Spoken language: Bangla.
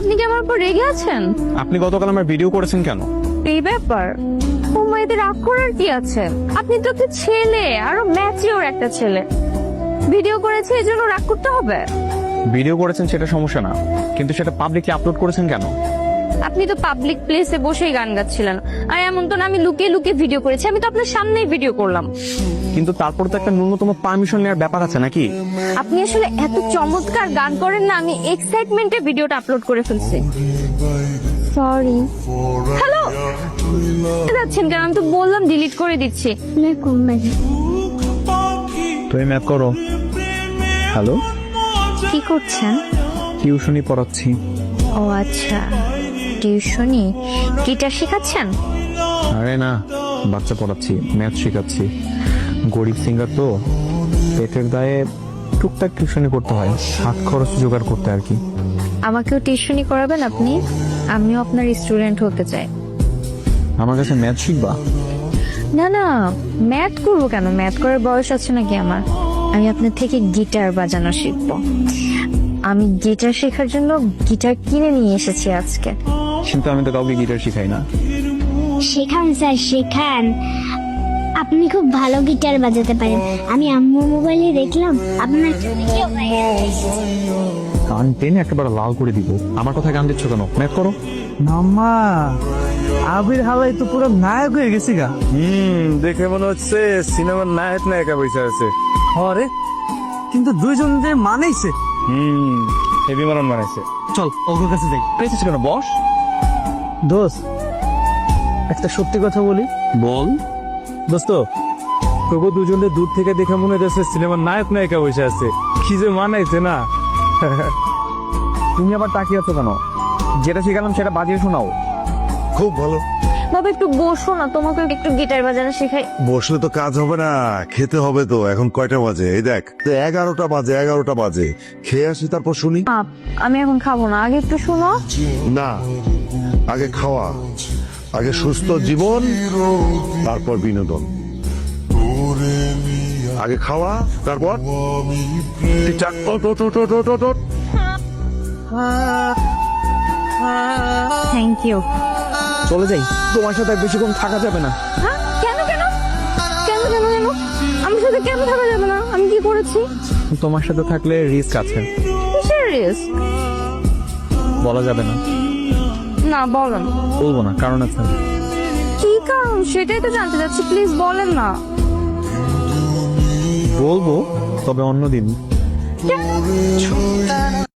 আপনি কি আমার উপর রেগে আছেন? আপনি গতকাল আমার ভিডিও করেছেন কেন? এই ব্যাপার ও মাইতে রাগ করার কি আছে? আপনি তো একটা ছেলে, আরো ম্যাচিওর একটা ছেলে। ভিডিও করেছে এই জন্য রাগ করতে হবে? ভিডিও করেছেন সেটা সমস্যা না, কিন্তু সেটা পাবলিকলি আপলোড করেছেন কেন? আপনি তো পাবলিক প্লেসে বসেই গান গাচ্ছিলেন, আর এমন তো না আমি লুকিয়ে লুকিয়ে ভিডিও করেছি। আমি তো আপনার সামনেই ভিডিও করলাম। কিন্তু তারপর তো একটা ন্যূনতম পারমিশন নেওয়ার ব্যাপার আছে নাকি? আপনি আসলে এত চমৎকার গান করেন না, আমি এক্সাইটমেন্টে ভিডিওটা আপলোড করে ফেলছি। সরি। হ্যালো, যাচ্ছেন কেন? আমি তো বললাম ডিলিট করে দিচ্ছি। তুমি ম্যাথ করো। হ্যালো, কি করছেন? টিউশনি পড়াচ্ছি। ও আচ্ছা, টিউশনি। গিটার শেখাচ্ছেন? আরে না, বাচ্চা পড়াচ্ছি, ম্যাথ শেখাচ্ছি। গরিব সিঙ্গার তো, পেটের দায়ে টুকটাক টিউশনি করতে হয়, হাত খরচ জোগাড় করতে আর কি। আমাকেও টিউশনি করাবেন আপনি? আমিও আপনার স্টুডেন্ট হতে চাই। আমার কাছে ম্যাথ শিখবা? না না, ম্যাথ করবো কেন? ম্যাথ করার বয়স আছে নাকি আমার? আমি আপনার থেকে গিটার বাজানো শিখবো। আমি গিটার শেখার জন্য গিটার কিনে নিয়ে এসেছি আজকে। কিন্তু আমি তো কাউকে গিটার শিখাই না। শেখান স্যার, শেখান। আপনি খুব ভালো গিটার বাজাতে পারেন। আমি আম্মুর মোবাইলে দেখলাম আপনার একটা ভিডিও ভাইরাল হয়েছে। কান টেনে একেবারে লাল করে দিব। আমার কথা গান দিচ্ছ কেন? ম্যাথ করো। মাম্মা, আবির হালাই তো পুরো নায়ক হয়ে গেছি গা। দেখে মনে হচ্ছে সিনেমার নায়ক নায়িকা বসে আছে। হরে, কিন্তু দুইজন যে মানেইছে। হেভি মারন বানাইছে। চল ওর কাছে যাই। পেয়েছিস কেন? বস। দোস্ত, একটা সত্যি কথা বলি। বল। দোস্ত, তবু দুজনে দূর থেকে দেখে মনে হচ্ছে সিনেমার নায়ক নায়িকা বসে আছে। কি যে মানাইছে না। তুমি আবার তাকিয়ে আছো কেন? যেটা শিখালাম সেটা বাজিয়ে শোনাও। খুব ভালো। বাবা একটু বসো না, তোমাকে একটু গিটার বাজানো শেখাই। বসলে তো কাজ হবে না, খেতে হবে তো। এখন কয়টা বাজে? এই দেখ, তো 11টা বাজে, 11টা বাজে। খেয়ে আসি তারপর শুনি। আমি এখন খাবো না, আগে একটু শোনো। না, আগে খাওয়া, আগে সুস্থ জীবন, তারপর বিনোদন। আগে খাওয়া, তারপর ঠিকঠাক। ওঠ, ওঠ, ওঠ, ওঠ, ওঠ, ওঠ। Thank you. চলে যাই, তোমার সাথে আর বেশিক্ষণ থাকা যাবে না। হ্যাঁ, কেন কেন কেন কেন কেন আমার সাথে কেন থাকা যাবে না? আমি কি করেছি? তোমার সাথে থাকলে রিস্ক আছে। কিসের রিস্ক? বলা যাবে না। না বলেন। বলবো না, কারণ আছে। কি কারণ সেটাই তো জানতে চাচ্ছি, প্লিজ বলেন না। বলবো, তবে অন্যদিন। কেন?